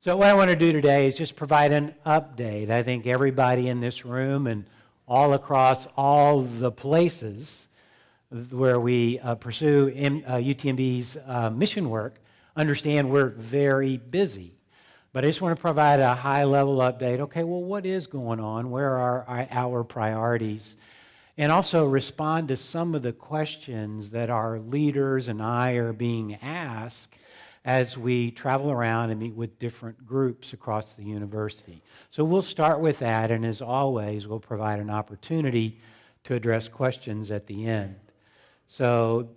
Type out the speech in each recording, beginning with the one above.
So what I want to do today is just provide an update. I think everybody in this room and all across all the places where we pursue UTMB's mission work understand we're very busy. But I just want to provide a high-level update. Okay, well, what is going on? Where are our priorities? And also respond to some of the questions that our leaders and I are being asked as we travel around and meet with different groups across the university. So we'll start with that, and as always, we'll provide an opportunity to address questions at the end. So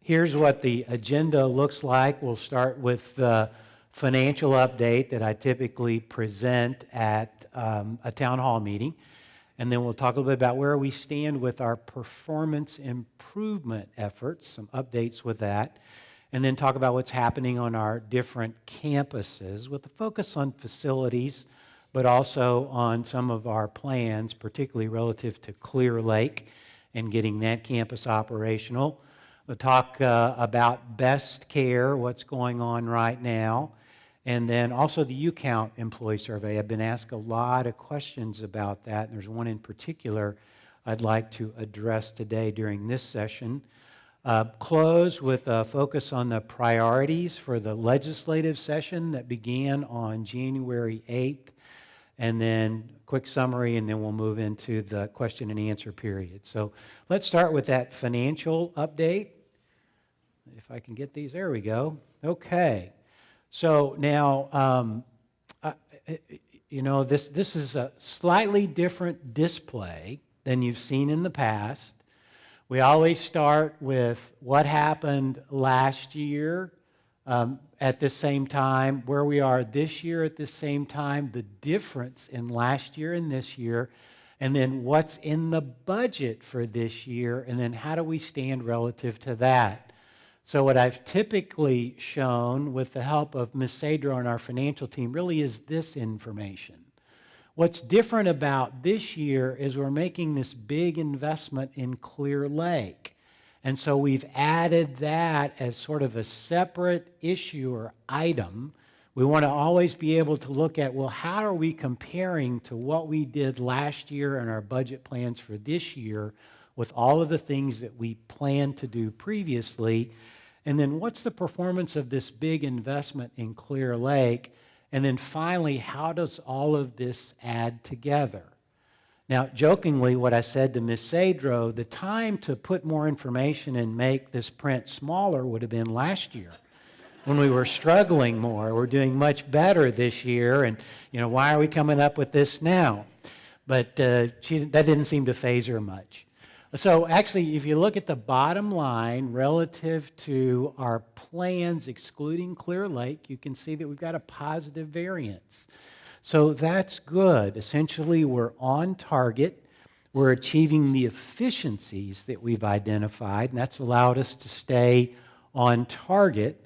here's what the agenda looks like. We'll start with the financial update that I typically present at a town hall meeting. And then we'll talk a little bit about where we stand with our performance improvement efforts, some updates with that. And then talk about what's happening on our different campuses with a focus on facilities, but also on some of our plans, particularly relative to Clear Lake and getting that campus operational. We'll talk about best care, what's going on right now, and then also the UCount employee survey. I've been asked a lot of questions about that, and there's one in particular I'd like to address today during this session. Close with a focus on the priorities for the legislative session that began on January 8th, and then quick summary, and then we'll move into the question and answer period. So let's start with that financial update. If I can get these, there we go. Okay. So now, this is a slightly different display than you've seen in the past. We always start with what happened last year at the same time, where we are this year at the same time, the difference in last year and this year, and then what's in the budget for this year, and then how do we stand relative to that. So what I've typically shown with the help of Ms. Sadro and our financial team really is this information. What's different about this year is we're making this big investment in Clear Lake. And so we've added that as sort of a separate issue or item. We want to always be able to look at, well, how are we comparing to what we did last year and our budget plans for this year with all of the things that we planned to do previously? And then what's the performance of this big investment in Clear Lake? And then finally, how does all of this add together? Now, jokingly, what I said to Ms. Sadro, the time to put more information and make this print smaller would have been last year when we were struggling more. We're doing much better this year, and why are we coming up with this now? But that didn't seem to faze her much. So actually, if you look at the bottom line relative to our plans excluding Clear Lake, you can see that we've got a positive variance. So that's good. Essentially, we're on target. We're achieving the efficiencies that we've identified, and that's allowed us to stay on target.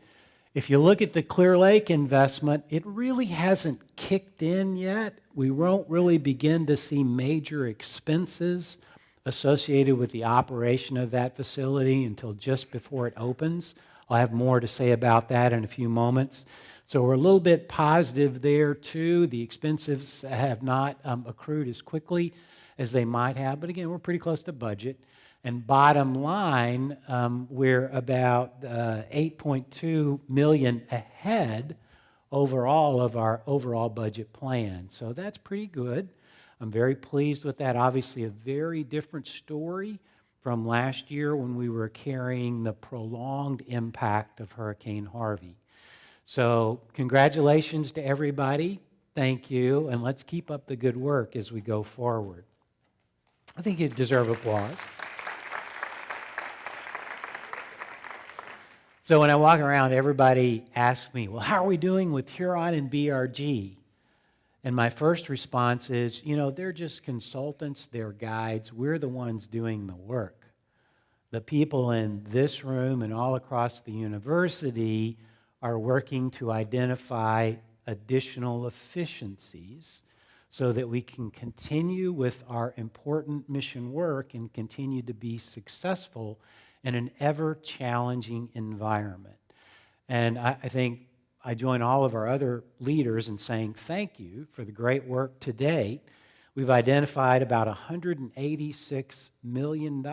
If you look at the Clear Lake investment, it really hasn't kicked in yet. We won't really begin to see major expenses associated with the operation of that facility until just before it opens. I'll have more to say about that in a few moments. So we're a little bit positive there too. The expenses have not accrued as quickly as they might have, but again, we're pretty close to budget. And bottom line, we're about $8.2 million ahead overall of our overall budget plan. So that's pretty good. I'm very pleased with that. Obviously, a very different story from last year when we were carrying the prolonged impact of Hurricane Harvey. So congratulations to everybody. Thank you. And let's keep up the good work as we go forward. I think you deserve applause. So when I walk around, everybody asks me, well, how are we doing with Huron and BRG? And my first response is, they're just consultants, they're guides. We're the ones doing the work. The people in this room and all across the university are working to identify additional efficiencies so that we can continue with our important mission work and continue to be successful in an ever-challenging environment. And I think I join all of our other leaders in saying thank you for the great work to date. We've identified about $186 million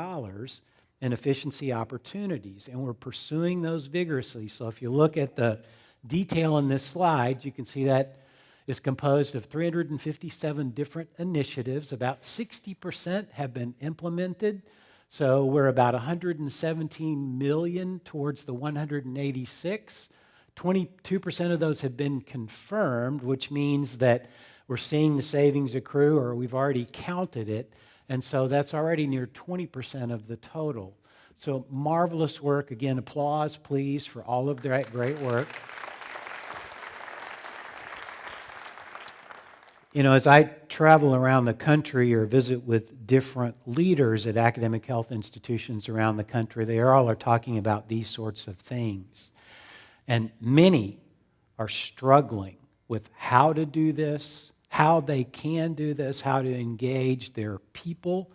in efficiency opportunities, and we're pursuing those vigorously. So if you look at the detail in this slide, you can see that is composed of 357 different initiatives. About 60% have been implemented. So we're about 117 million towards the 186. 22% of those have been confirmed, which means that we're seeing the savings accrue, or we've already counted it. And so that's already near 20% of the total. So marvelous work. Again, applause, please, for all of that great work. You know, as I travel around the country or visit with different leaders at academic health institutions around the country, they all are talking about these sorts of things. And many are struggling with how to do this, how they can do this, how to engage their people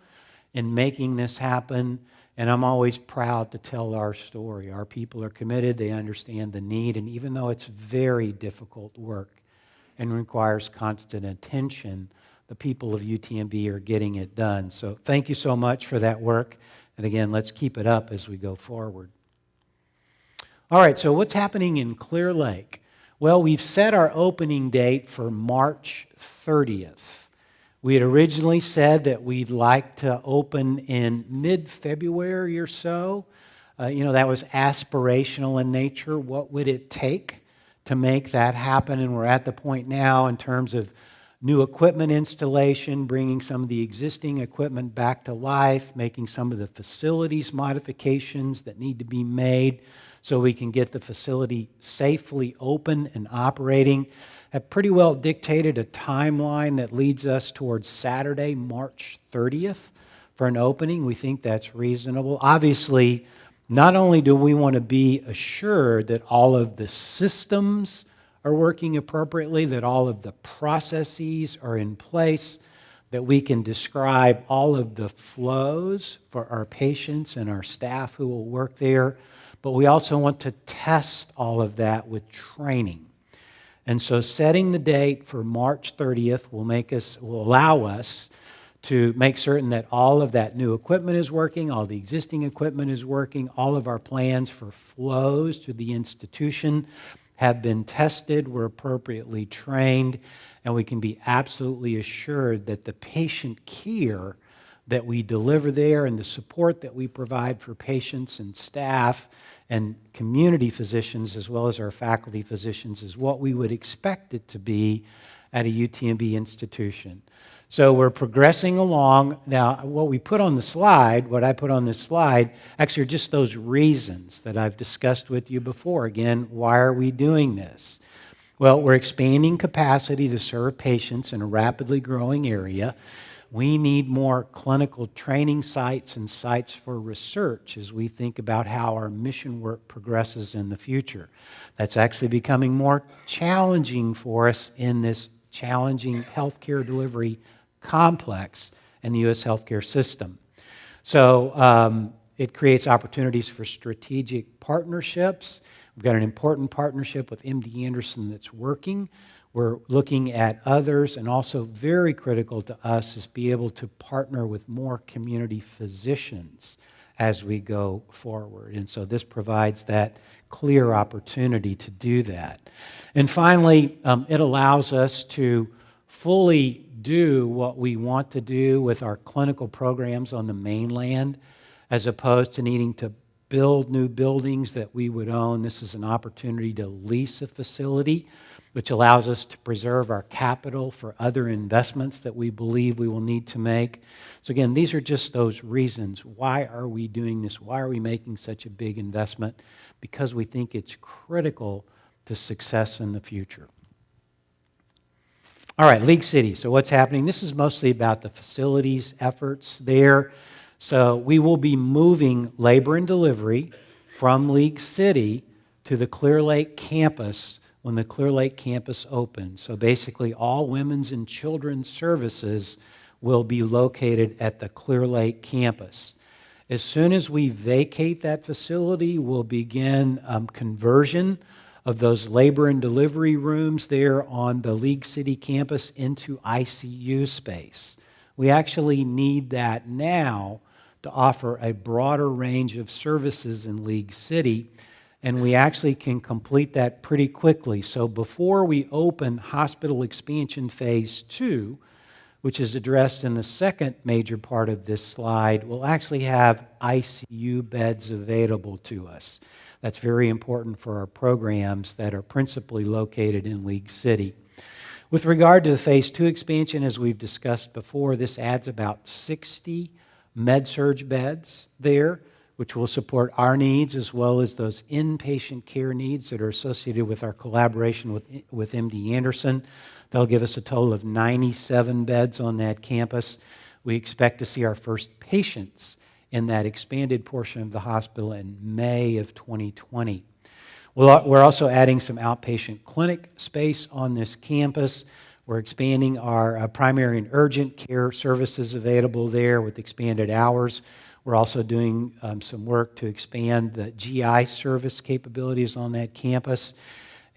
in making this happen. And I'm always proud to tell our story. Our people are committed, they understand the need, and even though it's very difficult work and requires constant attention, the people of UTMB are getting it done. So thank you so much for that work. And again, let's keep it up as we go forward. All right, so what's happening in Clear Lake? Well, we've set our opening date for March 30th. We had originally said that we'd like to open in mid-February or so. That was aspirational in nature. What would it take to make that happen? And we're at the point now in terms of new equipment installation, bringing some of the existing equipment back to life, making some of the facilities modifications that need to be made so we can get the facility safely open and operating. Have pretty well dictated a timeline that leads us towards Saturday, March 30th for an opening. We think that's reasonable. Obviously, not only do we want to be assured that all of the systems are working appropriately, that all of the processes are in place, that we can describe all of the flows for our patients and our staff who will work there, but we also want to test all of that with training. And so setting the date for March 30th will allow us to make certain that all of that new equipment is working, all the existing equipment is working, all of our plans for flows to the institution have been tested, we're appropriately trained, and we can be absolutely assured that the patient care that we deliver there and the support that we provide for patients and staff and community physicians as well as our faculty physicians is what we would expect it to be at a UTMB institution. So we're progressing along. Now, what I put on this slide, actually are just those reasons that I've discussed with you before. Again, why are we doing this? Well, we're expanding capacity to serve patients in a rapidly growing area. We need more clinical training sites and sites for research as we think about how our mission work progresses in the future. That's actually becoming more challenging for us in this challenging healthcare delivery complex in the U.S. healthcare system. So it creates opportunities for strategic partnerships. We've got an important partnership with MD Anderson that's working. We're looking at others, and also very critical to us is be able to partner with more community physicians as we go forward. And so this provides that clear opportunity to do that. And finally, it allows us to fully do what we want to do with our clinical programs on the mainland, as opposed to needing to build new buildings that we would own. This is an opportunity to lease a facility, which allows us to preserve our capital for other investments that we believe we will need to make. So again, these are just those reasons. Why are we doing this? Why are we making such a big investment? Because we think it's critical to success in the future. All right, League City. So what's happening? This is mostly about the facilities efforts there. So we will be moving labor and delivery from League City to the Clear Lake campus when the Clear Lake campus opens. So basically all women's and children's services will be located at the Clear Lake campus. As soon as we vacate that facility, we'll begin conversion of those labor and delivery rooms there on the League City campus into ICU space. We actually need that now to offer a broader range of services in League City, and we actually can complete that pretty quickly. So before we open hospital expansion phase 2, which is addressed in the second major part of this slide, we'll actually have ICU beds available to us. That's very important for our programs that are principally located in League City. With regard to the phase 2 expansion, as we've discussed before, this adds about 60 med-surg beds there, which will support our needs as well as those inpatient care needs that are associated with our collaboration with MD Anderson. They'll give us a total of 97 beds on that campus. We expect to see our first patients in that expanded portion of the hospital in May of 2020. We're also adding some outpatient clinic space on this campus. We're expanding our primary and urgent care services available there with expanded hours. We're also doing some work to expand the GI service capabilities on that campus.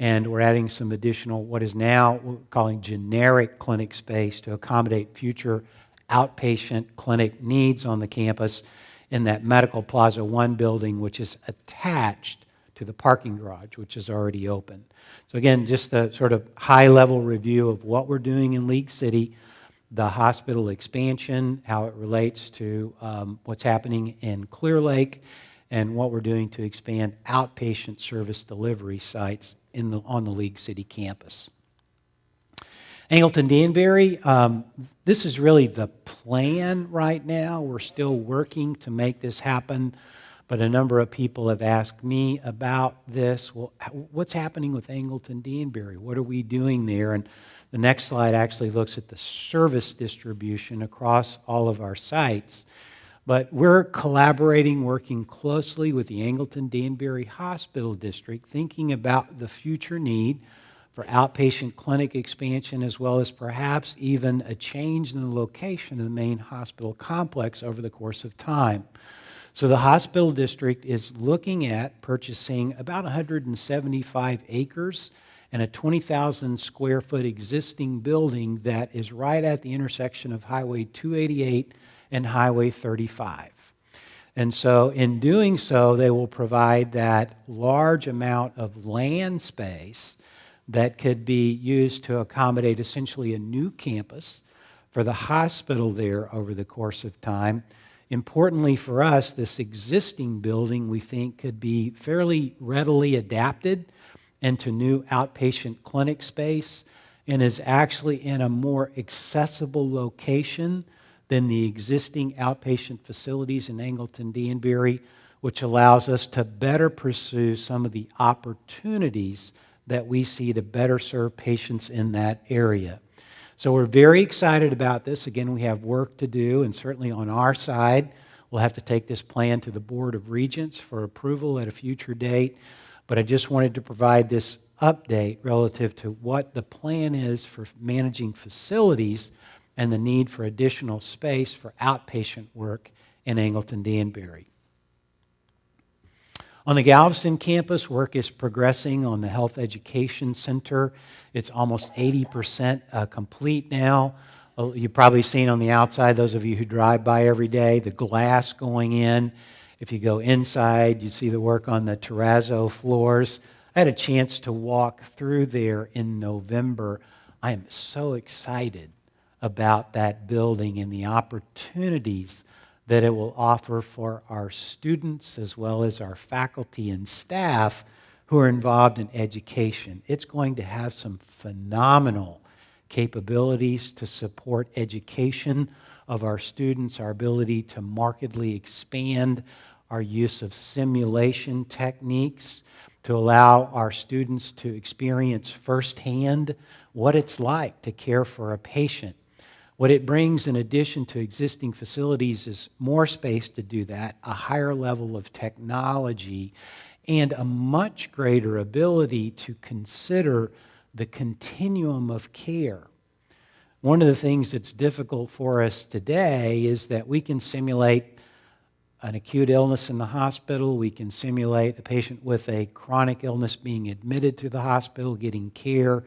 And we're adding some additional, what is now we're calling generic clinic space to accommodate future outpatient clinic needs on the campus in that Medical Plaza 1 building, which is attached to the parking garage, which is already open. So again, just a sort of high-level review of what we're doing in League City, the hospital expansion, how it relates to what's happening in Clear Lake, and what we're doing to expand outpatient service delivery sites on the League City campus. Angleton-Danbury, this is really the plan right now. We're still working to make this happen, but a number of people have asked me about this. Well, what's happening with Angleton-Danbury? What are we doing there? And the next slide actually looks at the service distribution across all of our sites. But we're collaborating, working closely with the Angleton-Danbury Hospital District, thinking about the future need for outpatient clinic expansion, as well as perhaps even a change in the location of the main hospital complex over the course of time. So the hospital district is looking at purchasing about 175 acres and a 20,000 square foot existing building that is right at the intersection of Highway 288 and Highway 35. And so in doing so, they will provide that large amount of land space that could be used to accommodate essentially a new campus for the hospital there over the course of time. Importantly for us, this existing building we think could be fairly readily adapted into new outpatient clinic space and is actually in a more accessible location than the existing outpatient facilities in Angleton-Danbury, which allows us to better pursue some of the opportunities that we see to better serve patients in that area. So we're very excited about this. Again, we have work to do, and certainly on our side, we'll have to take this plan to the Board of Regents for approval at a future date. But I just wanted to provide this update relative to what the plan is for managing facilities and the need for additional space for outpatient work in Angleton-Danbury. On the Galveston campus, work is progressing on the Health Education Center. It's almost 80% complete now. You've probably seen on the outside, those of you who drive by every day, the glass going in. If you go inside, you see the work on the terrazzo floors. I had a chance to walk through there in November. I am so excited about that building and the opportunities that it will offer for our students as well as our faculty and staff who are involved in education. It's going to have some phenomenal capabilities to support education of our students, our ability to markedly expand our use of simulation techniques to allow our students to experience firsthand what it's like to care for a patient. What it brings in addition to existing facilities is more space to do that, a higher level of technology, and a much greater ability to consider the continuum of care. One of the things that's difficult for us today is that we can simulate an acute illness in the hospital. We can simulate a patient with a chronic illness being admitted to the hospital, getting care.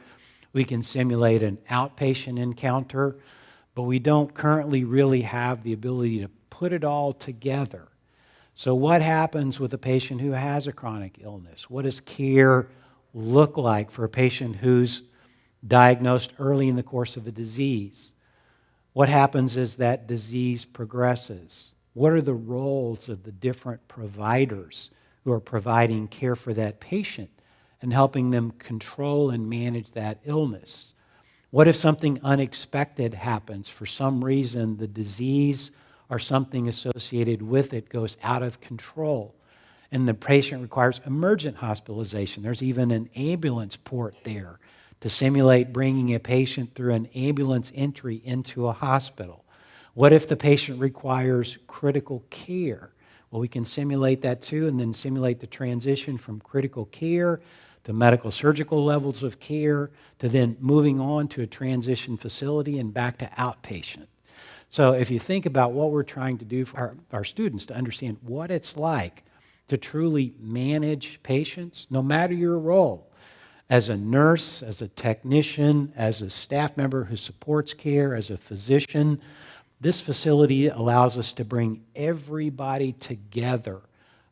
We can simulate an outpatient encounter, but we don't currently really have the ability to put it all together. So what happens with a patient who has a chronic illness? What does care look like for a patient who's diagnosed early in the course of a disease? What happens as that disease progresses? What are the roles of the different providers who are providing care for that patient and helping them control and manage that illness? What if something unexpected happens? For some reason, the disease or something associated with it goes out of control, and the patient requires emergent hospitalization. There's even an ambulance port there to simulate bringing a patient through an ambulance entry into a hospital. What if the patient requires critical care? Well, we can simulate that too, and then simulate the transition from critical care to medical surgical levels of care to then moving on to a transition facility and back to outpatient. So if you think about what we're trying to do for our students to understand what it's like to truly manage patients, no matter your role, as a nurse, as a technician, as a staff member who supports care, as a physician, this facility allows us to bring everybody together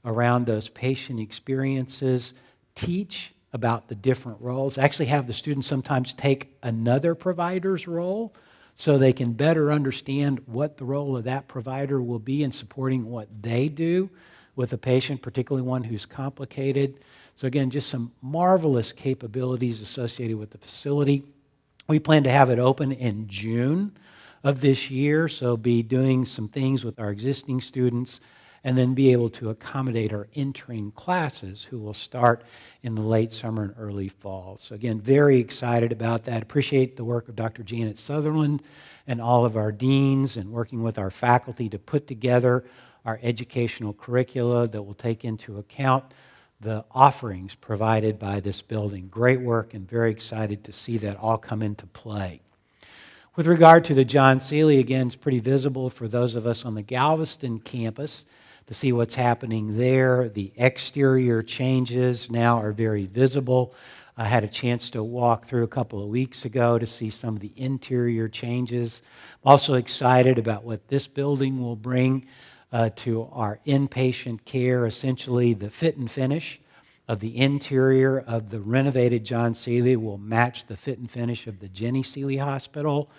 around those patient experiences, teach about the different roles, actually have the students sometimes take another provider's role so they can better understand what the role of that provider will be in supporting what they do with a patient, particularly one who's complicated. So again, just some marvelous capabilities associated with the facility. We plan to have it open in June of this year, so be doing some things with our existing students and then be able to accommodate our entering classes who will start in the late summer and early fall. So again, very excited about that. Appreciate the work of Dr. Janet Sutherland and all of our deans and working with our faculty to put together our educational curricula that will take into account the offerings provided by this building. Great work, and very excited to see that all come into play. With regard to the John Seeley, again, it's pretty visible for those of us on the Galveston campus to see what's happening there. The exterior changes now are very visible. I had a chance to walk through a couple of weeks ago to see some of the interior changes. I'm also excited about what this building will bring to our inpatient care, essentially the fit and finish of the interior of the renovated John Seeley will match the fit and finish of the Jenny Seeley Hospital.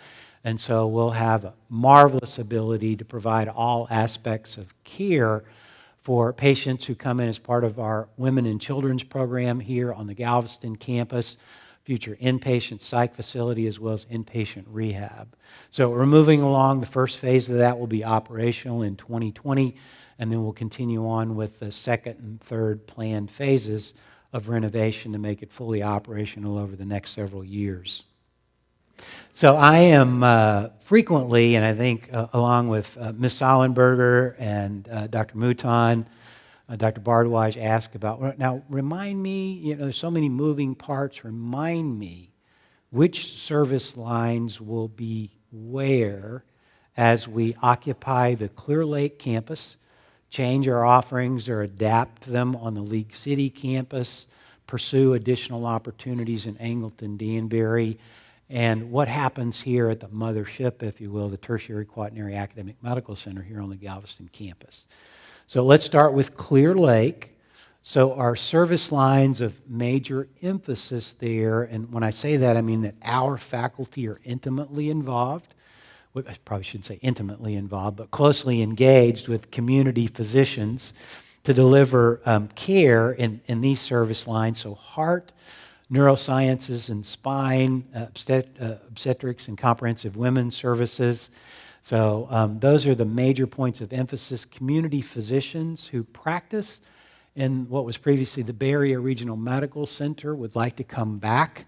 And so we'll have a marvelous ability to provide all aspects of care for patients who come in as part of our Women and Children's program here on the Galveston campus, future inpatient psych facility, as well as inpatient rehab. So we're moving along. The first phase of that will be operational in 2020, and then we'll continue on with the second and third planned phases of renovation to make it fully operational over the next several years. So I am frequently, and I think along with Ms. Sollenberger and Dr. Mouton, Dr. Bardwaj asked about, now remind me, there's so many moving parts, remind me which service lines will be where as we occupy the Clear Lake campus, change our offerings or adapt them on the League City campus, pursue additional opportunities in Angleton, Danbury, and what happens here at the mothership, if you will, the Tertiary Quaternary Academic Medical Center here on the Galveston campus. So let's start with Clear Lake. So our service lines of major emphasis there, and when I say that, I mean that our faculty are intimately involved, I probably shouldn't say intimately involved, but closely engaged with community physicians to deliver care in these service lines. So heart, neurosciences and spine, obstetrics and comprehensive women's services. So those are the major points of emphasis. Community physicians who practice in what was previously the Bay Area Regional Medical Center would like to come back.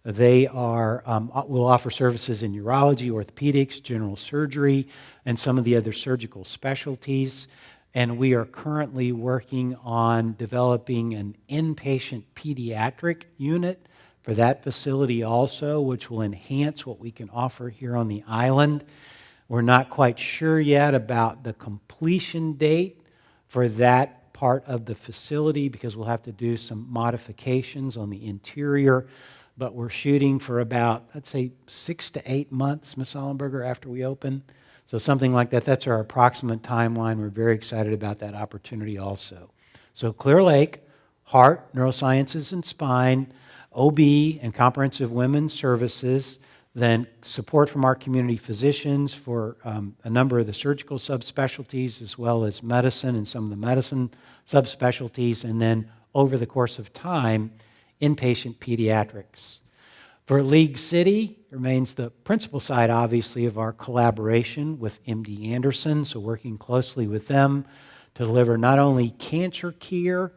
They will offer services in urology, orthopedics, general surgery, and some of the other surgical specialties. And we are currently working on developing an inpatient pediatric unit for that facility also, which will enhance what we can offer here on the island. We're not quite sure yet about the completion date for that part of the facility because we'll have to do some modifications on the interior. But we're shooting for about, let's say, 6 to 8 months, Ms. Ollenberger, after we open. So something like that. That's our approximate timeline. We're very excited about that opportunity also. So Clear Lake, heart, neurosciences and spine, OB and comprehensive women's services, then support from our community physicians for a number of the surgical subspecialties as well as medicine and some of the medicine subspecialties, and then over the course of time, inpatient pediatrics. For League City, remains the principal side, obviously, of our collaboration with MD Anderson, so working closely with them to deliver not only cancer care,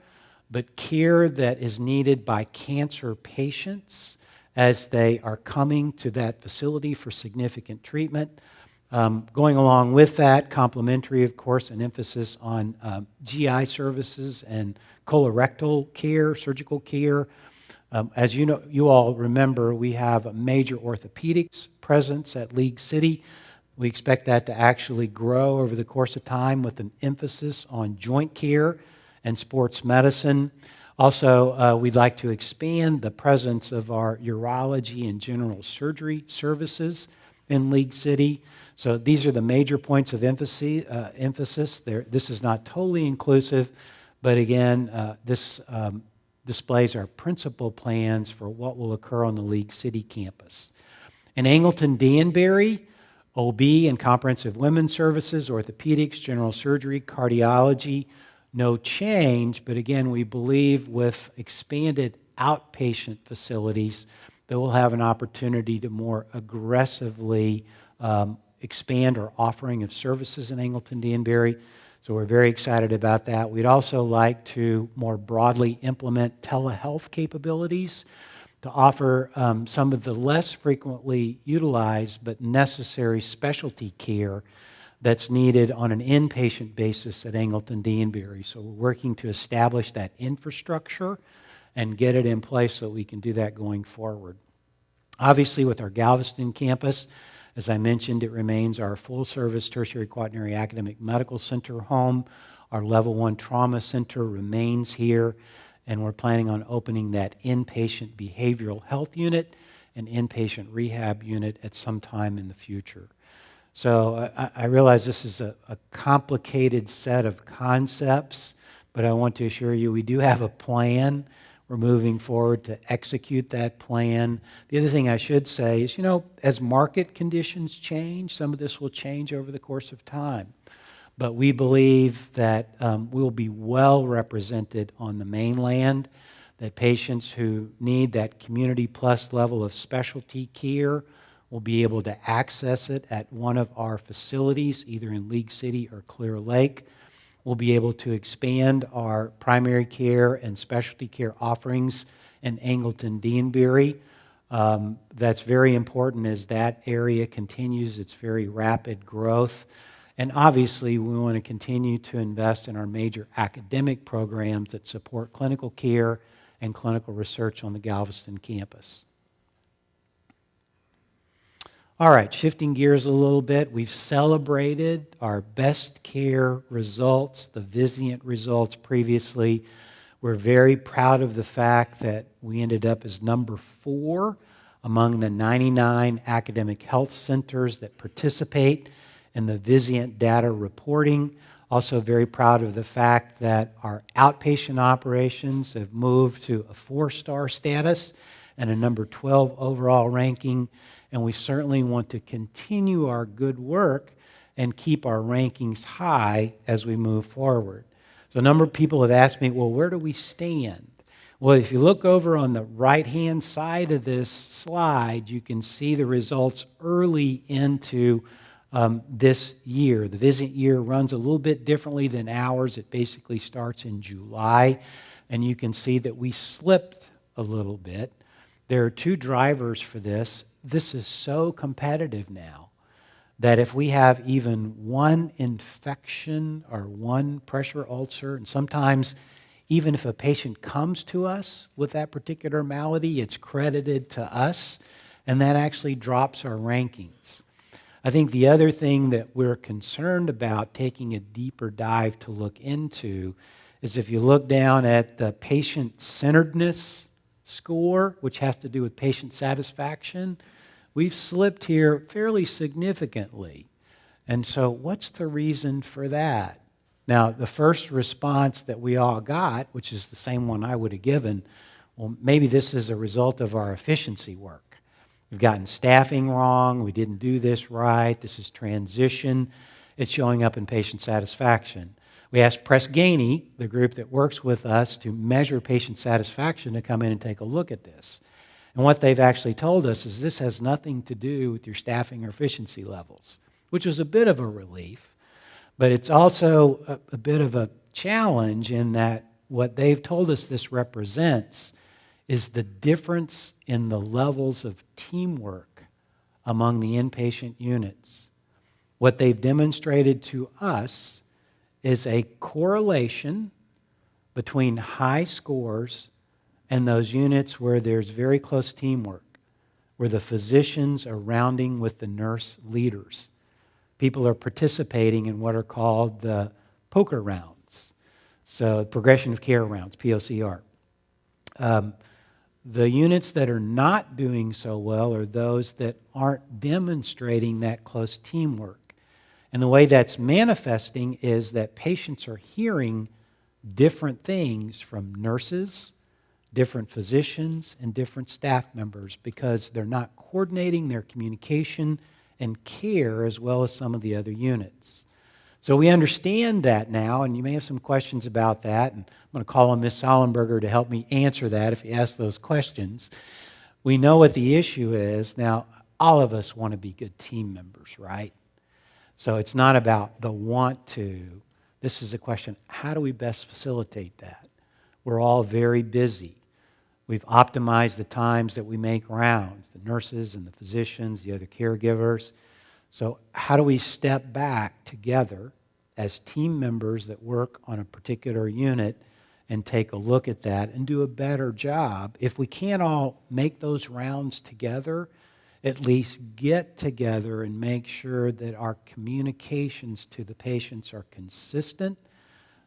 but care that is needed by cancer patients as they are coming to that facility for significant treatment. Going along with that, complementary, of course, an emphasis on GI services and colorectal care, surgical care. As you know, you all remember, we have a major orthopedics presence at League City. We expect that to actually grow over the course of time with an emphasis on joint care and sports medicine. Also, we'd like to expand the presence of our urology and general surgery services in League City. So these are the major points of emphasis. This is not totally inclusive, but again, this displays our principal plans for what will occur on the League City campus. In Angleton Danbury, OB and comprehensive women's services, orthopedics, general surgery, cardiology, no change, but again, we believe with expanded outpatient facilities that we'll have an opportunity to more aggressively expand our offering of services in Angleton Danbury. So we're very excited about that. We'd also like to more broadly implement telehealth capabilities to offer some of the less frequently utilized but necessary specialty care that's needed on an inpatient basis at Angleton Danbury. So we're working to establish that infrastructure and get it in place so we can do that going forward. Obviously, with our Galveston campus, as I mentioned, it remains our full-service tertiary quaternary academic medical center home. Our level 1 trauma center remains here, and we're planning on opening that inpatient behavioral health unit and inpatient rehab unit at some time in the future. So I realize this is a complicated set of concepts, but I want to assure you we do have a plan. We're moving forward to execute that plan. The other thing I should say is, as market conditions change, some of this will change over the course of time. But we believe that we'll be well represented on the mainland, that patients who need that community plus level of specialty care will be able to access it at one of our facilities, either in League City or Clear Lake. We'll be able to expand our primary care and specialty care offerings in Angleton Danbury. That's very important as that area continues its very rapid growth. And obviously, we want to continue to invest in our major academic programs that support clinical care and clinical research on the Galveston campus. All right, shifting gears a little bit, we've celebrated our best care results, the Vizient results previously. We're very proud of the fact that we ended up as number 4 among the 99 academic health centers that participate in the Vizient data reporting. Also very proud of the fact that our outpatient operations have moved to a 4-star status and a number 12 overall ranking. And we certainly want to continue our good work and keep our rankings high as we move forward. So a number of people have asked me, well, where do we stand? Well, if you look over on the right-hand side of this slide, you can see the results early into this year. The Vizient year runs a little bit differently than ours. It basically starts in July, and you can see that we slipped a little bit. There are 2 drivers for this. This is so competitive now that if we have even one infection or one pressure ulcer, and sometimes even if a patient comes to us with that particular malady, it's credited to us, and that actually drops our rankings. I think the other thing that we're concerned about taking a deeper dive to look into is if you look down at the patient-centeredness score, which has to do with patient satisfaction, we've slipped here fairly significantly. And so what's the reason for that? Now, the first response that we all got, which is the same one I would have given, well, maybe this is a result of our efficiency work. We've gotten staffing wrong. We didn't do this right. This is transition. It's showing up in patient satisfaction. We asked Press Ganey, the group that works with us to measure patient satisfaction, to come in and take a look at this. And what they've actually told us is this has nothing to do with your staffing or efficiency levels, which was a bit of a relief. But it's also a bit of a challenge in that what they've told us this represents is the difference in the levels of teamwork among the inpatient units. What they've demonstrated to us is a correlation between high scores and those units where there's very close teamwork, where the physicians are rounding with the nurse leaders. People are participating in what are called the POCR rounds, so progression of care rounds, POCR. The units that are not doing so well are those that aren't demonstrating that close teamwork. And the way that's manifesting is that patients are hearing different things from nurses, different physicians, and different staff members because they're not coordinating their communication and care as well as some of the other units. So we understand that now, and you may have some questions about that, and I'm going to call on Ms. Sollenberger to help me answer that if you ask those questions. We know what the issue is. Now, all of us want to be good team members, right? So it's not about the want to. This is a question, how do we best facilitate that? We're all very busy. We've optimized the times that we make rounds, the nurses and the physicians, the other caregivers. So how do we step back together as team members that work on a particular unit and take a look at that and do a better job? If we can't all make those rounds together, at least get together and make sure that our communications to the patients are consistent,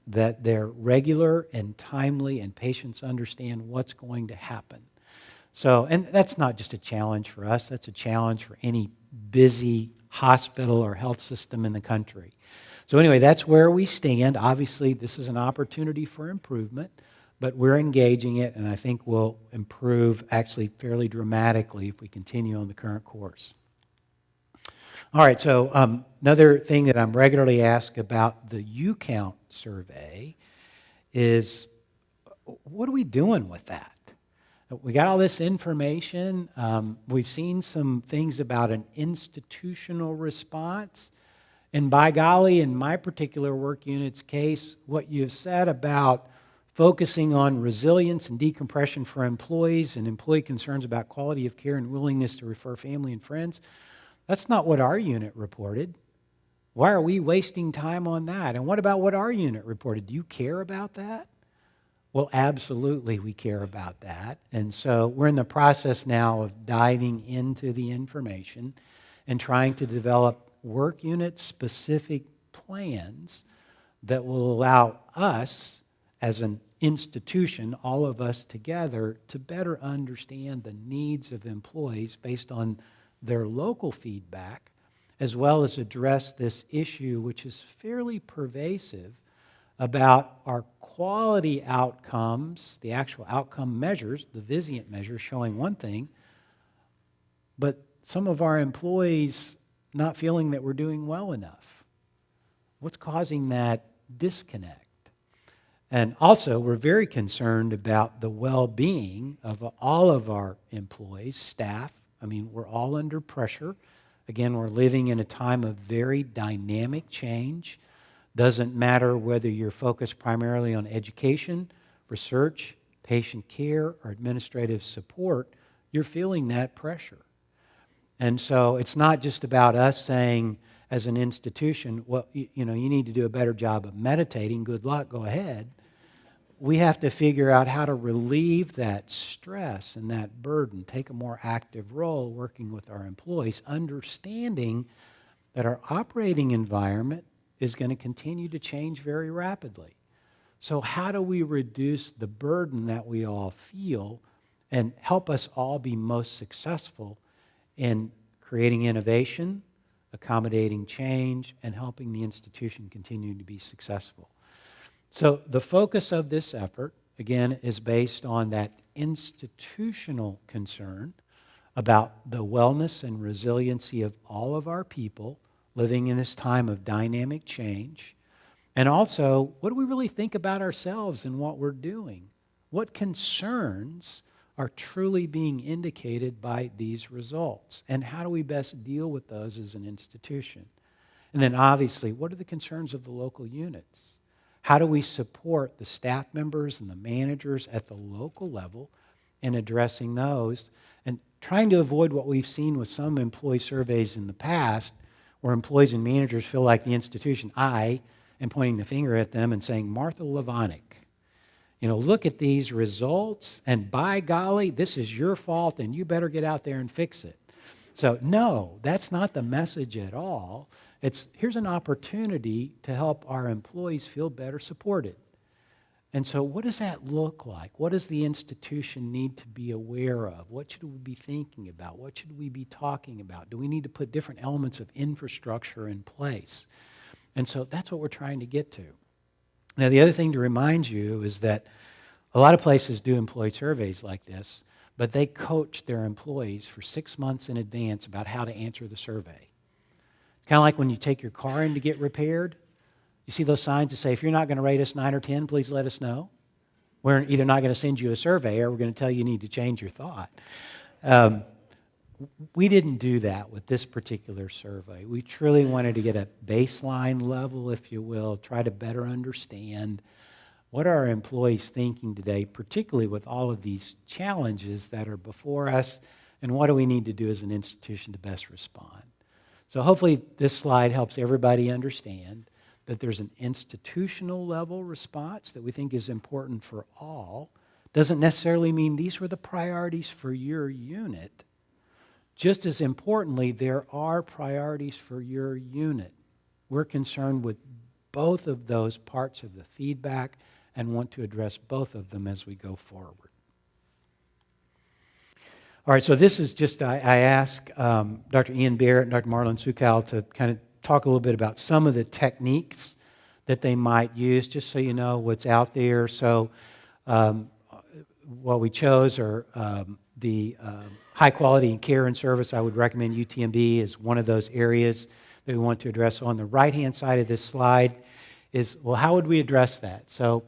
that they're regular and timely, and patients understand what's going to happen. So, and that's not just a challenge for us, that's a challenge for any busy hospital or health system in the country. So anyway, that's where we stand. Obviously, this is an opportunity for improvement, but we're engaging it, and I think we'll improve actually fairly dramatically if we continue on the current course. All right, so another thing that I'm regularly asked about the UCount survey is, what are we doing with that? We got all this information. We've seen some things about an institutional response. And by golly, in my particular work unit's case, what you've said about focusing on resilience and decompression for employees and employee concerns about quality of care and willingness to refer family and friends, that's not what our unit reported. Why are we wasting time on that? And what about what our unit reported? Do you care about that? Well, absolutely we care about that. And so we're in the process now of diving into the information and trying to develop work unit specific plans that will allow us as an institution, all of us together, to better understand the needs of employees based on their local feedback, as well as address this issue, which is fairly pervasive, about our quality outcomes, the actual outcome measures, the Vizient measures showing one thing, but some of our employees not feeling that we're doing well enough. What's causing that disconnect? And also, we're very concerned about the well-being of all of our employees, staff. I mean, we're all under pressure. Again, we're living in a time of very dynamic change. Doesn't matter whether you're focused primarily on education, research, patient care, or administrative support, you're feeling that pressure. And so it's not just about us saying as an institution, well, you need to do a better job of meditating, good luck, go ahead. We have to figure out how to relieve that stress and that burden, take a more active role working with our employees, understanding that our operating environment is going to continue to change very rapidly. So how do we reduce the burden that we all feel and help us all be most successful in creating innovation, accommodating change, and helping the institution continue to be successful? So the focus of this effort, again, is based on that institutional concern about the wellness and resiliency of all of our people living in this time of dynamic change. And also, what do we really think about ourselves and what we're doing? What concerns are truly being indicated by these results? And how do we best deal with those as an institution? And then obviously, what are the concerns of the local units? How do we support the staff members and the managers at the local level in addressing those and trying to avoid what we've seen with some employee surveys in the past where employees and managers feel like the institution, and pointing the finger at them and saying, Martha Levonic, look at these results, and by golly, this is your fault, and you better get out there and fix it. So no, that's not the message at all. Here's an opportunity to help our employees feel better supported. And so what does that look like? What does the institution need to be aware of? What should we be thinking about? What should we be talking about? Do we need to put different elements of infrastructure in place? And so that's what we're trying to get to. Now, the other thing to remind you is that a lot of places do employee surveys like this, but they coach their employees for 6 months in advance about how to answer the survey. It's kind of like when you take your car in to get repaired. You see those signs that say, if you're not going to rate us 9 or 10, please let us know. We're either not going to send you a survey or we're going to tell you need to change your thought. We didn't do that with this particular survey. We truly wanted to get a baseline level, if you will, try to better understand what are our employees thinking today, particularly with all of these challenges that are before us, and what do we need to do as an institution to best respond. So hopefully this slide helps everybody understand that there's an institutional level response that we think is important for all. Doesn't necessarily mean these were the priorities for your unit. Just as importantly, there are priorities for your unit. We're concerned with both of those parts of the feedback and want to address both of them as we go forward. All right, so this is just, I asked Dr. Ian Barrett and Dr. Marlon Sukal to kind of talk a little bit about some of the techniques that they might use, just so you know what's out there. So what we chose are the high quality and care and service. I would recommend UTMB as one of those areas that we want to address. On the right-hand side of this slide is, well, how would we address that? So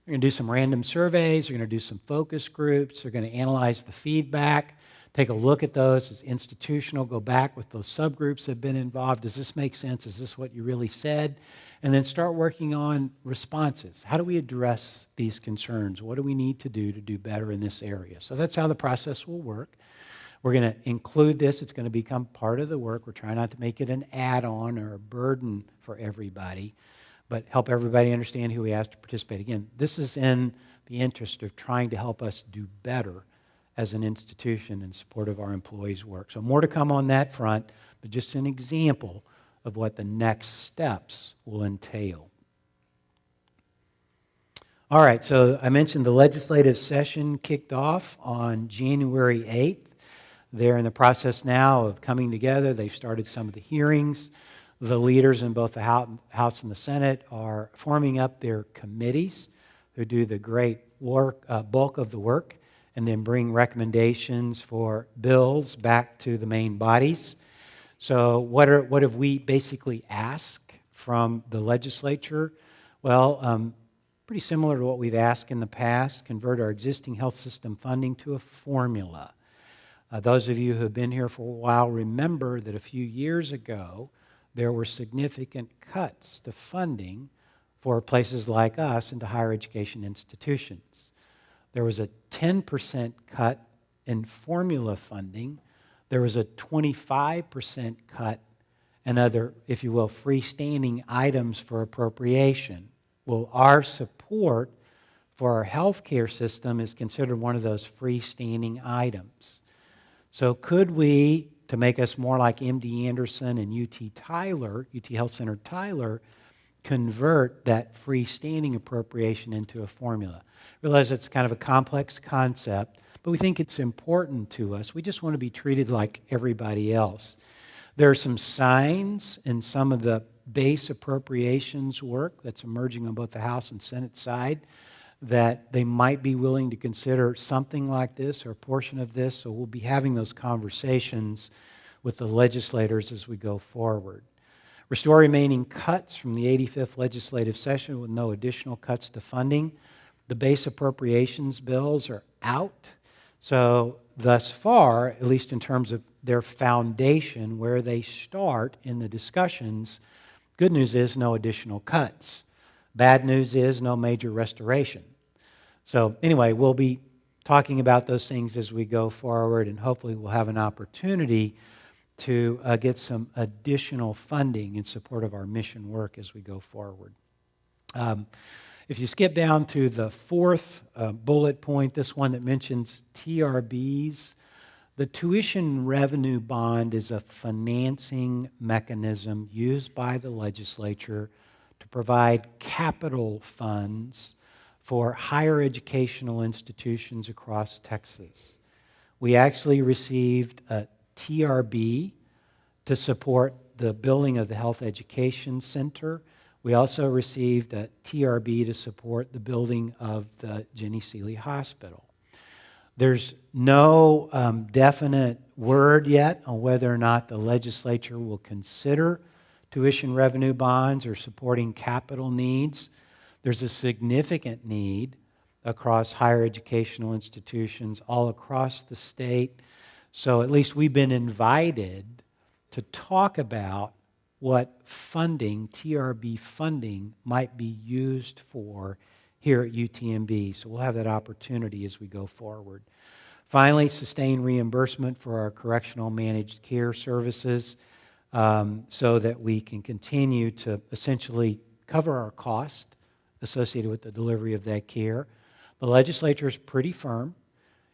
we're going to do some random surveys. We're going to do some focus groups. We're going to analyze the feedback, take a look at those as institutional, go back with those subgroups that have been involved. Does this make sense? Is this what you really said? And then start working on responses. How do we address these concerns? What do we need to do better in this area? So that's how the process will work. We're going to include this. It's going to become part of the work. We're trying not to make it an add-on or a burden for everybody, but help everybody understand who we asked to participate. Again, this is in the interest of trying to help us do better as an institution in support of our employees' work. So more to come on that front, but just an example of what the next steps will entail. All right, so I mentioned the legislative session kicked off on January 8th. They're in the process now of coming together. They've started some of the hearings. The leaders in both the House and the Senate are forming up their committees who do the great work, bulk of the work, and then bring recommendations for bills back to the main bodies. So what have we basically asked from the legislature? Well, pretty similar to what we've asked in the past, convert our existing health system funding to a formula. Those of you who have been here for a while remember that a few years ago, there were significant cuts to funding for places like us into higher education institutions. There was a 10% cut in formula funding. There was a 25% cut in other, if you will, freestanding items for appropriation. Well, our support for our healthcare system is considered one of those freestanding items. So could we to make us more like MD Anderson and UT Health Center Tyler, convert that freestanding appropriation into a formula. Realize it's kind of a complex concept, but we think it's important to us. We just want to be treated like everybody else. There are some signs in some of the base appropriations work that's emerging on both the House and Senate side that they might be willing to consider something like this or a portion of this. So we'll be having those conversations with the legislators as we go forward. Restore remaining cuts from the 85th legislative session with no additional cuts to funding. The base appropriations bills are out. So thus far, at least in terms of their foundation, where they start in the discussions, good news is no additional cuts. Bad news is no major restoration. So anyway, we'll be talking about those things as we go forward, and hopefully we'll have an opportunity to get some additional funding in support of our mission work as we go forward. If you skip down to the fourth bullet point, this one that mentions TRBs, the tuition revenue bond is a financing mechanism used by the legislature to provide capital funds for higher educational institutions across Texas. We actually received a TRB to support the building of the Health Education Center. We also received a TRB to support the building of the Jenny Seeley Hospital. There's no definite word yet on whether or not the legislature will consider tuition revenue bonds or supporting capital needs. There's a significant need across higher educational institutions all across the state. So at least we've been invited to talk about what funding, TRB funding, might be used for here at UTMB. So we'll have that opportunity as we go forward. Finally, sustain reimbursement for our correctional managed care services so that we can continue to essentially cover our cost associated with the delivery of that care. The legislature is pretty firm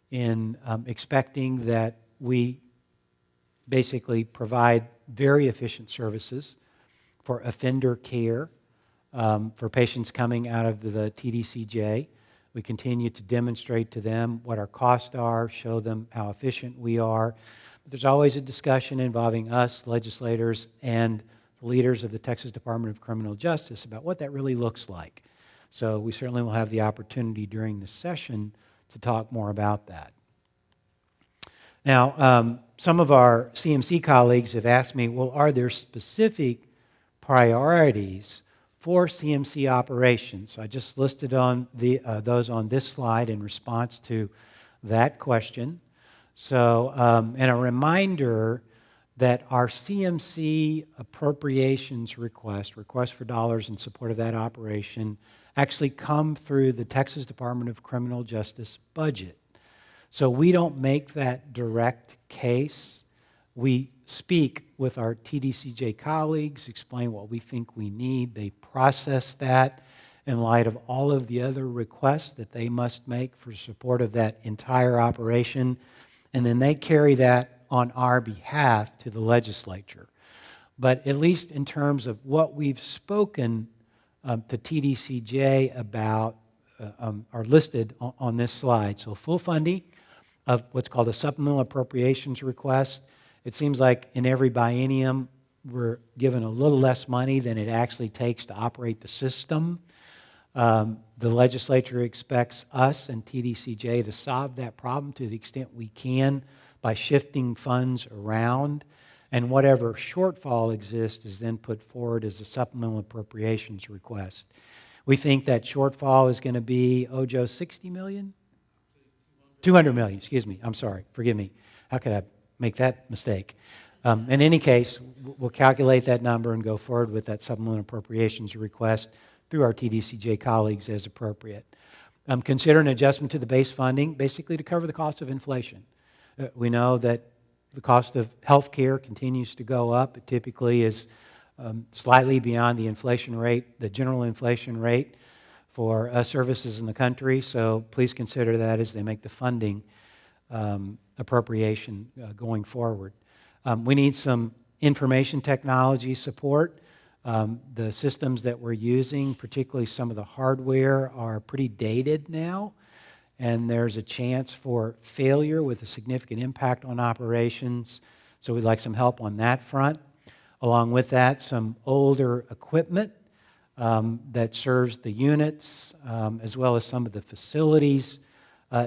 in expecting that we basically provide very efficient services for offender care for patients coming out of the TDCJ. We continue to demonstrate to them what our costs are, show them how efficient we are. But there's always a discussion involving us, legislators, and the leaders of the Texas Department of Criminal Justice about what that really looks like. So we certainly will have the opportunity during the session to talk more about that. Now, some of our CMC colleagues have asked me, well, are there specific priorities for CMC operations? So I just listed on those on this slide in response to that question. So, and a reminder that our CMC appropriations request for dollars in support of that operation, actually come through the Texas Department of Criminal Justice budget. So we don't make that direct case. We speak with our TDCJ colleagues, explain what we think we need. They process that in light of all of the other requests that they must make for support of that entire operation. And then they carry that on our behalf to the legislature. But at least in terms of what we've spoken to TDCJ about are listed on this slide. So full funding of what's called a supplemental appropriations request. It seems like in every biennium we're given a little less money than it actually takes to operate the system. The legislature expects us and TDCJ to solve that problem to the extent we can by shifting funds around. And whatever shortfall exists is then put forward as a supplemental appropriations request. We think that shortfall is going to be, Joe, 60 million? 200 million, excuse me. I'm sorry. Forgive me. How could I make that mistake? In any case, we'll calculate that number and go forward with that supplemental appropriations request through our TDCJ colleagues as appropriate. Consider an adjustment to the base funding, basically to cover the cost of inflation. We know that the cost of health care continues to go up. It typically is slightly beyond the inflation rate, the general inflation rate for services in the country. So please consider that as they make the funding appropriation going forward. We need some information technology support. The systems that we're using, particularly some of the hardware, are pretty dated now, and there's a chance for failure with a significant impact on operations. So we'd like some help on that front. Along with that, some older equipment that serves the units, as well as some of the facilities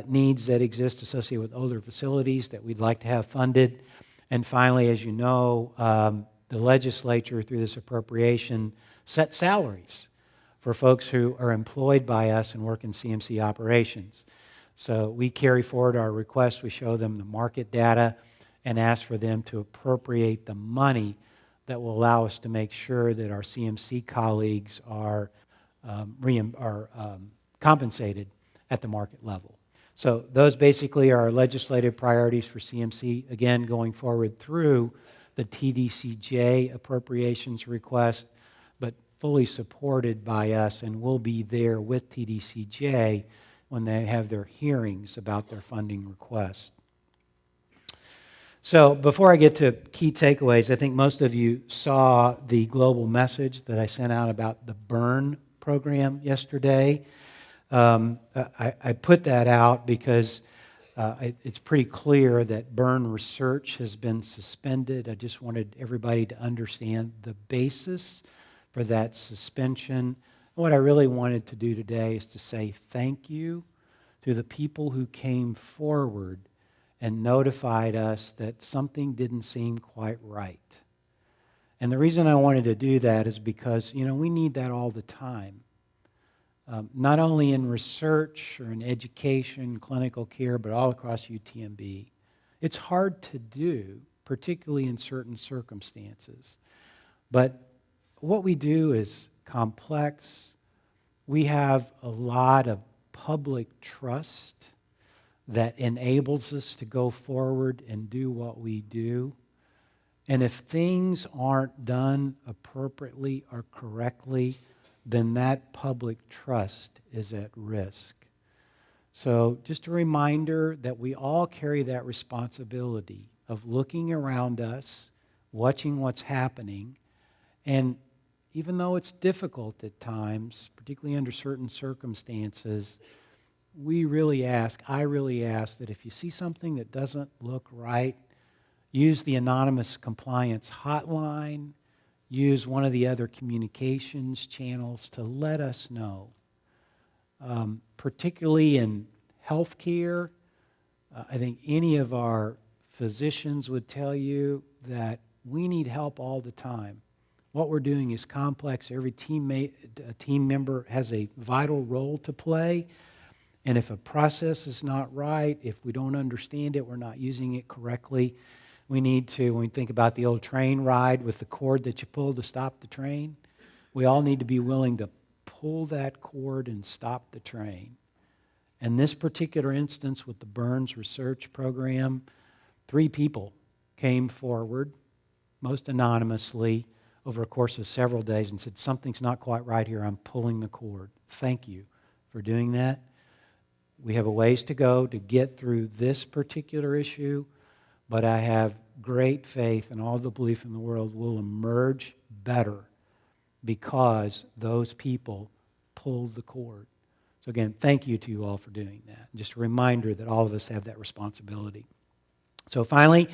needs that exist associated with older facilities that we'd like to have funded. And finally, as you know, the legislature, through this appropriation, set salaries for folks who are employed by us and work in CMC operations. So we carry forward our request. We show them the market data and ask for them to appropriate the money that will allow us to make sure that our CMC colleagues are compensated at the market level. So those basically are our legislative priorities for CMC, again, going forward through the TDCJ appropriations request, but fully supported by us, and we'll be there with TDCJ when they have their hearings about their funding request. So before I get to key takeaways, I think most of you saw the global message that I sent out about the BURN program yesterday. I put that out because it's pretty clear that BURN research has been suspended. I just wanted everybody to understand the basis for that suspension. What I really wanted to do today is to say thank you to the people who came forward and notified us that something didn't seem quite right. And the reason I wanted to do that is because, we need that all the time. Not only in research or in education, clinical care, but all across UTMB. It's hard to do, particularly in certain circumstances. But what we do is complex. We have a lot of public trust that enables us to go forward and do what we do. And if things aren't done appropriately or correctly, then that public trust is at risk. So just a reminder that we all carry that responsibility of looking around us, watching what's happening, and even though it's difficult at times, particularly under certain circumstances, I really ask that if you see something that doesn't look right, use the anonymous compliance hotline, use one of the other communications channels to let us know. Particularly in healthcare, I think any of our physicians would tell you that we need help all the time. What we're doing is complex. Every team member has a vital role to play. And if a process is not right, if we don't understand it, we're not using it correctly, we need to, when we think about the old train ride with the cord that you pull to stop the train, we all need to be willing to pull that cord and stop the train. In this particular instance with the Burns Research Program, 3 people came forward, most anonymously, over a course of several days and said, something's not quite right here, I'm pulling the cord. Thank you for doing that. We have a ways to go to get through this particular issue, but I have great faith and all the belief in the world will emerge better because those people pulled the cord. So again, thank you to you all for doing that. Just a reminder that all of us have that responsibility. So finally,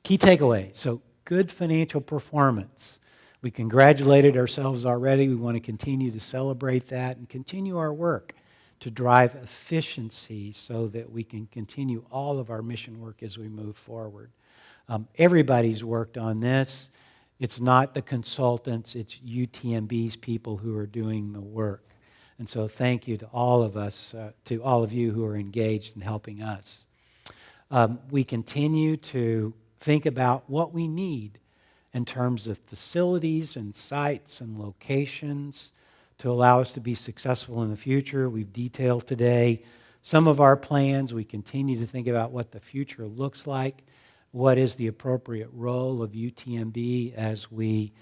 key takeaways. So good financial performance. We congratulated ourselves already. We want to continue to celebrate that and continue our work to drive efficiency so that we can continue all of our mission work as we move forward. Everybody's worked on this. It's not the consultants, it's UTMB's people who are doing the work. And so thank you to all of us, to all of you who are engaged in helping us. We continue to think about what we need in terms of facilities and sites and locations to allow us to be successful in the future. We've detailed today some of our plans. We continue to think about what the future looks like, what is the appropriate role of UTMB as we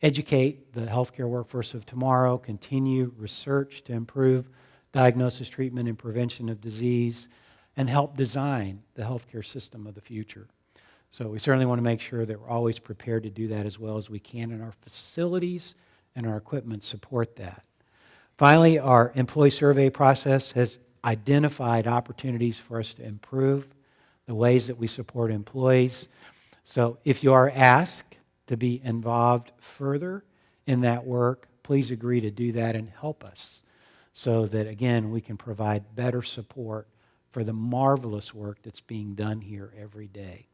educate the healthcare workforce of tomorrow, continue research to improve diagnosis, treatment, and prevention of disease, and help design the healthcare system of the future. So we certainly want to make sure that we're always prepared to do that as well as we can, and our facilities and our equipment support that. Finally, our employee survey process has identified opportunities for us to improve the ways that we support employees. So if you are asked to be involved further in that work, please agree to do that and help us so that, again, we can provide better support for the marvelous work that's being done here every day.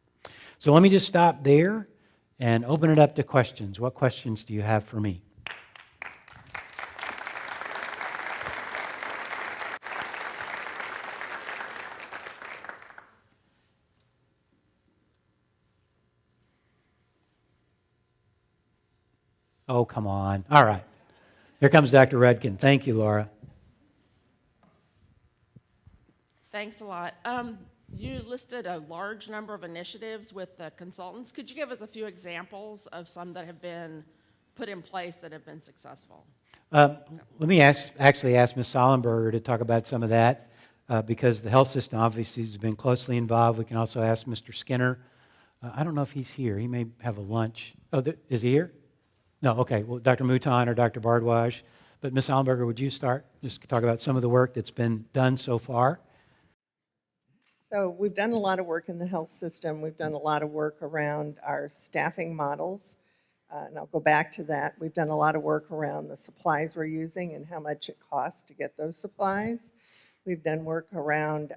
So let me just stop there and open it up to questions. What questions do you have for me? Oh, come on. All right. Here comes Dr. Redkin. Thank you, Laura. Thanks a lot. You listed a large number of initiatives with the consultants. Could you give us a few examples of some that have been put in place that have been successful? Let me actually ask Ms. Sollenberger to talk about some of that because the health system obviously has been closely involved. We can also ask Mr. Skinner. I don't know if he's here. He may have a lunch. Oh, is he here? No, okay. Well, Dr. Mouton or Dr. Bardwaj. But Ms. Sollenberger, would you start? Just talk about some of the work that's been done so far. So we've done a lot of work in the health system. We've done a lot of work around our staffing models, and I'll go back to that. We've done a lot of work around the supplies we're using and how much it costs to get those supplies. We've done work around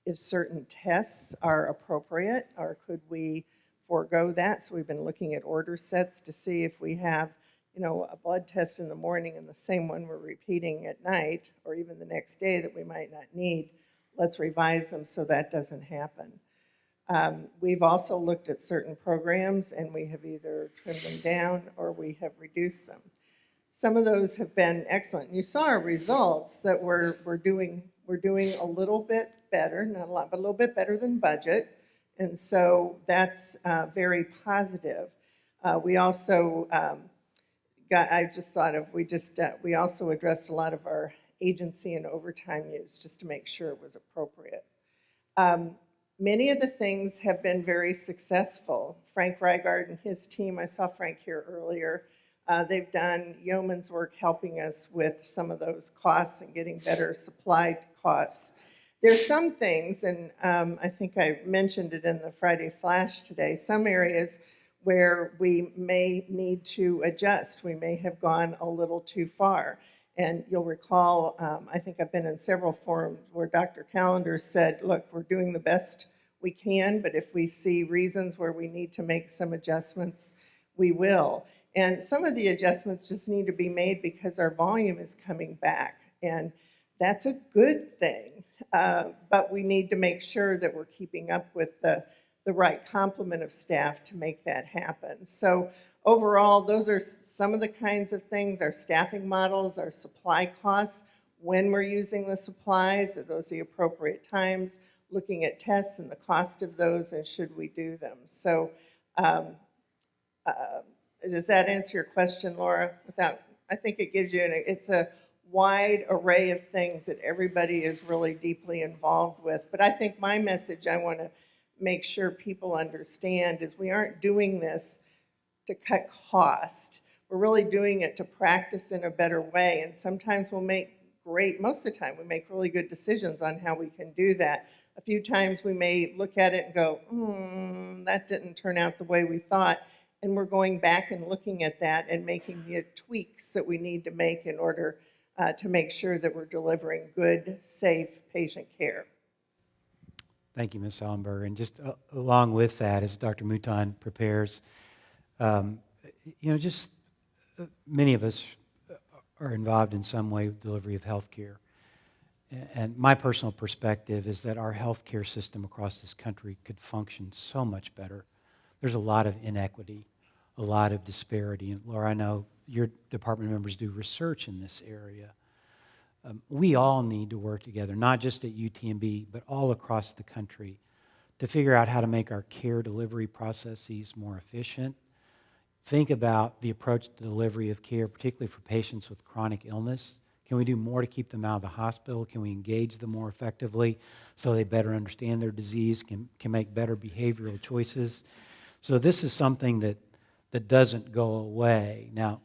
if certain tests are appropriate, or could we forego that. So we've been looking at order sets to see if we have, a blood test in the morning and the same one we're repeating at night, or even the next day that we might not need. Let's revise them so that doesn't happen. We've also looked at certain programs and we have either trimmed them down or we have reduced them. Some of those have been excellent. You saw our results that we're doing a little bit better, not a lot, but a little bit better than budget. And so that's very positive. We also we also addressed a lot of our agency and overtime use just to make sure it was appropriate. Many of the things have been very successful. Frank Reigard and his team, I saw Frank here earlier, they've done yeoman's work helping us with some of those costs and getting better supply costs. There's some things, and I think I mentioned it in the Friday Flash today, some areas where we may need to adjust. We may have gone a little too far. And you'll recall, I think I've been in several forums where Dr. Callender said, look, we're doing the best we can, but if we see reasons where we need to make some adjustments, we will. And some of the adjustments just need to be made because our volume is coming back. And that's a good thing. But we need to make sure that we're keeping up with the right complement of staff to make that happen. So overall, those are some of the kinds of things, our staffing models, our supply costs, when we're using the supplies, are those the appropriate times, looking at tests and the cost of those, and should we do them? So does that answer your question, Laura? I think it gives you, it's a wide array of things that everybody is really deeply involved with. But I think my message I want to make sure people understand is we aren't doing this to cut cost. We're really doing it to practice in a better way. And sometimes most of the time we make really good decisions on how we can do that. A few times we may look at it and go, that didn't turn out the way we thought. And we're going back and looking at that and making the tweaks that we need to make in order to make sure that we're delivering good, safe patient care. Thank you, Ms. Sollenberger. And just along with that, as Dr. Mouton prepares, many of us are involved in some way with delivery of health care. And my personal perspective is that our health care system across this country could function so much better. There's a lot of inequity, a lot of disparity. And Laura, I know your department members do research in this area. We all need to work together, not just at UTMB, but all across the country, to figure out how to make our care delivery processes more efficient. Think about the approach to delivery of care, particularly for patients with chronic illness. Can we do more to keep them out of the hospital? Can we engage them more effectively so they better understand their disease, can make better behavioral choices? So this is something that doesn't go away. Now,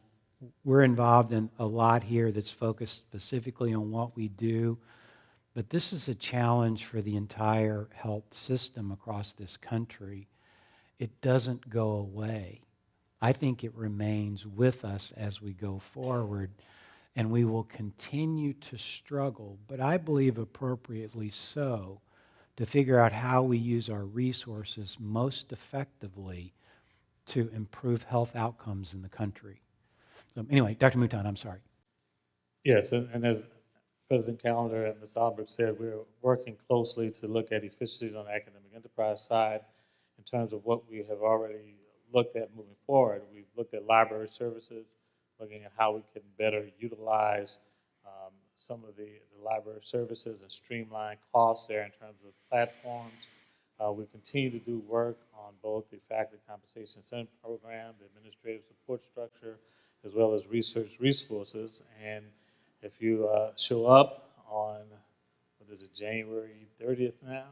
we're involved in a lot here that's focused specifically on what we do, but this is a challenge for the entire health system across this country. It doesn't go away. I think it remains with us as we go forward, and we will continue to struggle, but I believe appropriately so, to figure out how we use our resources most effectively to improve health outcomes in the country. So anyway, Dr. Mouton, I'm sorry. Yes, and as President Callender and Ms. Albert said, we're working closely to look at efficiencies on the academic enterprise side in terms of what we have already looked at moving forward. We've looked at library services, looking at how we can better utilize some of the library services and streamline costs there in terms of platforms. We continue to do work on both the faculty compensation incentive program, the administrative support structure, as well as research resources. And if you show up on, what is it, January 30th now,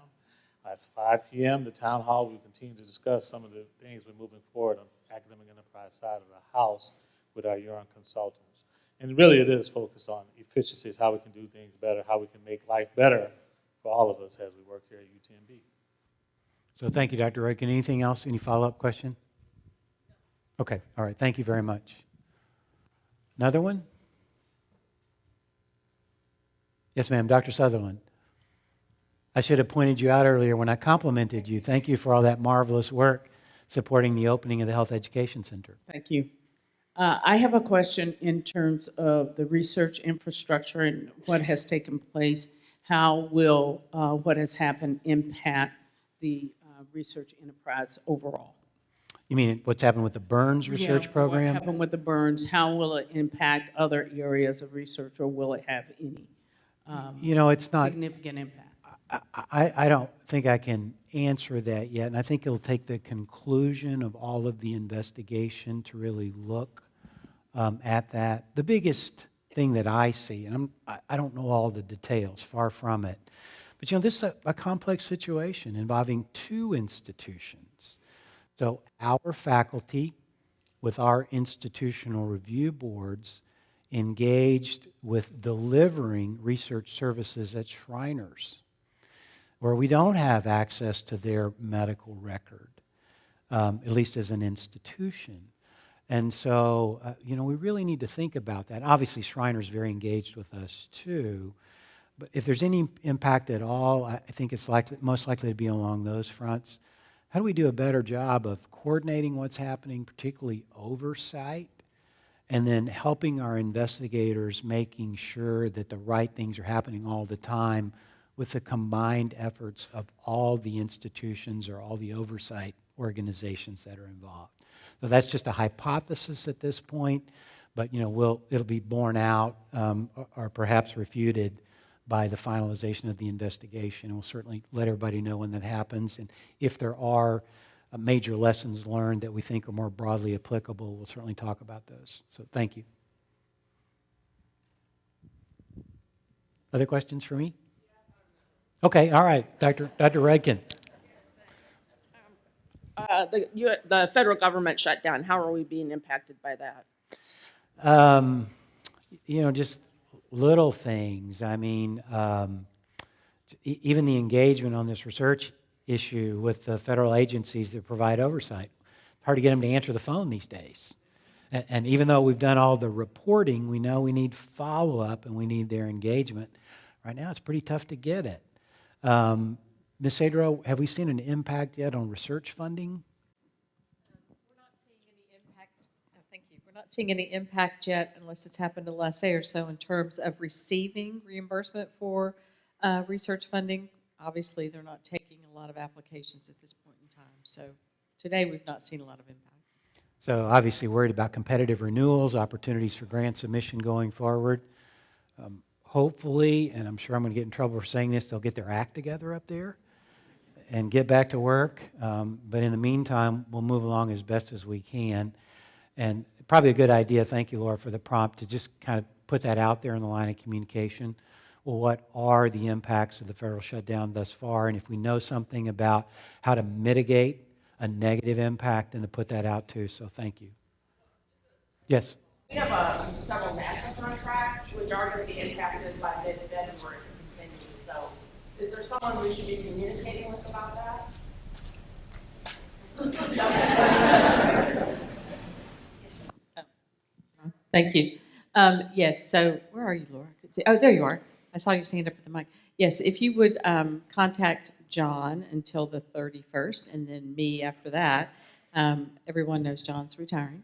at 5 p.m., the town hall, we continue to discuss some of the things we're moving forward on the academic enterprise side of the house with our Huron consultants. And really it is focused on efficiencies, how we can do things better, how we can make life better for all of us as we work here at UTMB. So thank you, Dr. Roykin. Anything else? Any follow-up question? Okay, all right. Thank you very much. Another one? Yes, ma'am. Dr. Sutherland. I should have pointed you out earlier when I complimented you. Thank you for all that marvelous work supporting the opening of the Health Education Center. Thank you. I have a question in terms of the research infrastructure and what has taken place. How will what has happened impact the research enterprise overall? You mean what's happened with the Burns research program? What happened with the Burns? How will it impact other areas of research, or will it have any It's not significant impact? I don't think I can answer that yet, and I think it'll take the conclusion of all of the investigation to really look at that. The biggest thing that I see, and I don't know all the details, far from it, but this is a complex situation involving two institutions. So our faculty, with our institutional review boards, engaged with delivering research services at Shriners, where we don't have access to their medical record, at least as an institution. And so, we really need to think about that. Obviously, Shriners is very engaged with us too, but if there's any impact at all, I think it's most likely to be along those fronts. How do we do a better job of coordinating what's happening, particularly oversight, and then helping our investigators making sure that the right things are happening all the time with the combined efforts of all the institutions or all the oversight organizations that are involved. So that's just a hypothesis at this point, but it'll be borne out or perhaps refuted by the finalization of the investigation. And we'll certainly let everybody know when that happens. And if there are major lessons learned that we think are more broadly applicable, we'll certainly talk about those. So thank you. Other questions for me? Okay, all right, Dr. Redkin. The federal government shutdown, how are we being impacted by that? Just little things. I mean, even the engagement on this research issue with the federal agencies that provide oversight. It's hard to get them to answer the phone these days. And even though we've done all the reporting, we know we need follow-up and we need their engagement. Right now, it's pretty tough to get it. Ms. Sadro, have we seen an impact yet on research funding? We're not seeing any impact. Thank you. We're not seeing any impact yet, unless it's happened the last day or so, in terms of receiving reimbursement for research funding. Obviously, they're not taking a lot of applications at this point in time. So today, we've not seen a lot of impact. So obviously worried about competitive renewals, opportunities for grant submission going forward. Hopefully, and I'm sure I'm going to get in trouble for saying this, they'll get their act together up there and get back to work. But in the meantime, we'll move along as best as we can. And probably a good idea, thank you, Laura, for the prompt, to just kind of put that out there in the line of communication. Well, what are the impacts of the federal shutdown thus far? And if we know something about how to mitigate a negative impact, then to put that out too. So thank you. Yes? We have several national contracts which are going to be impacted by mid-February to continue. So is there someone we should be communicating with about that? Yes. Thank you. Yes, so where are you, Laura? I couldn't see- Oh, there you are. I saw you stand up at the mic. Yes, if you would contact John until the 31st, and then me after that. Everyone knows John's retiring.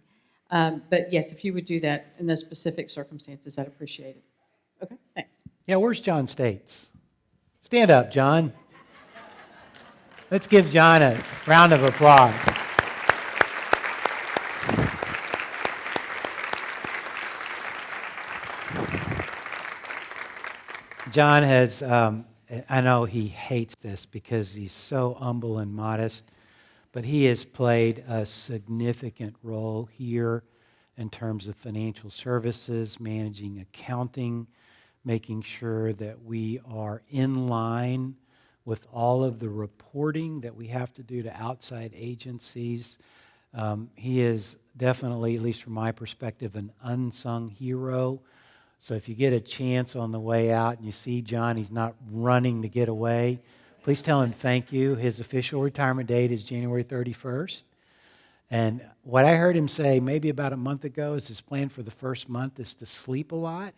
But yes, if you would do that in those specific circumstances, I'd appreciate it. Okay, thanks. Yeah, where's John States? Stand up, John. Let's give John a round of applause. John has, I know he hates this because he's so humble and modest, but he has played a significant role here in terms of financial services, managing accounting, making sure that we are in line with all of the reporting that we have to do to outside agencies. He is definitely, at least from my perspective, an unsung hero. So if you get a chance on the way out and you see John, he's not running to get away, please tell him thank you. His official retirement date is January 31st. And what I heard him say maybe about a month ago is his plan for the first month is to sleep a lot.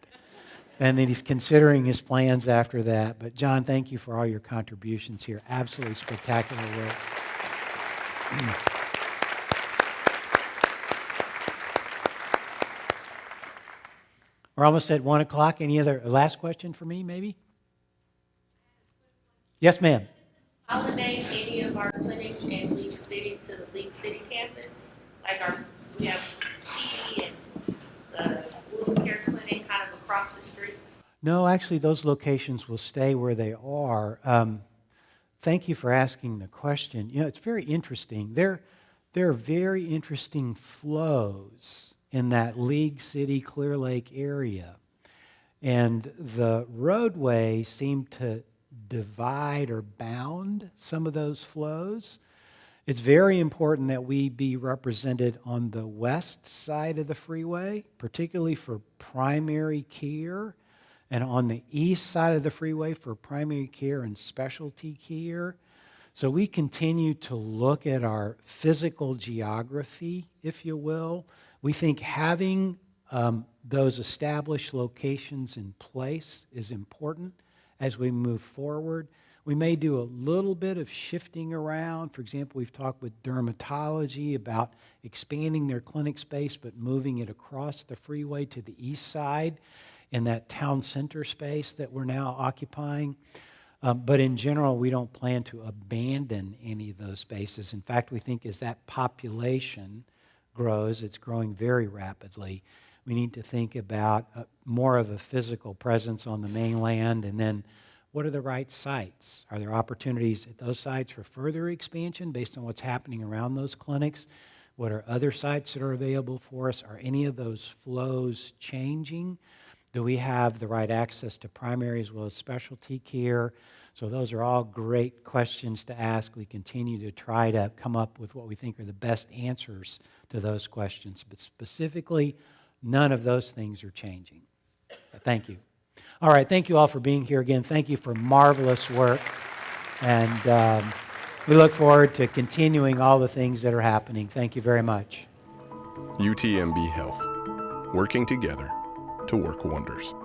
And then he's considering his plans after that. But John, thank you for all your contributions here. Absolutely spectacular work. We're almost at 1 o'clock. Any other last question for me, maybe? Yes, ma'am. Consolidate any of our clinics in League City to the League City campus? Like we have PD and the wound care clinic kind of across the street. No, actually, those locations will stay where they are. Thank you for asking the question. You know, it's very interesting. There are very interesting flows in that League City, Clear Lake area. And the roadway seemed to divide or bound some of those flows. It's very important that we be represented on the west side of the freeway, particularly for primary care, and on the east side of the freeway for primary care and specialty care. So we continue to look at our physical geography, if you will. We think having those established locations in place is important as we move forward. We may do a little bit of shifting around. For example, we've talked with dermatology about expanding their clinic space but moving it across the freeway to the east side in that town center space that we're now occupying. But in general, we don't plan to abandon any of those spaces. In fact, we think as that population grows, it's growing very rapidly, we need to think about more of a physical presence on the mainland, and then what are the right sites? Are there opportunities at those sites for further expansion based on what's happening around those clinics? What are other sites that are available for us? Are any of those flows changing? Do we have the right access to primary as well as specialty care? So those are all great questions to ask. We continue to try to come up with what we think are the best answers to those questions. But specifically, none of those things are changing. Thank you. All right, thank you all for being here again. Thank you for marvelous work. And we look forward to continuing all the things that are happening. Thank you very much. UTMB Health, working together to work wonders.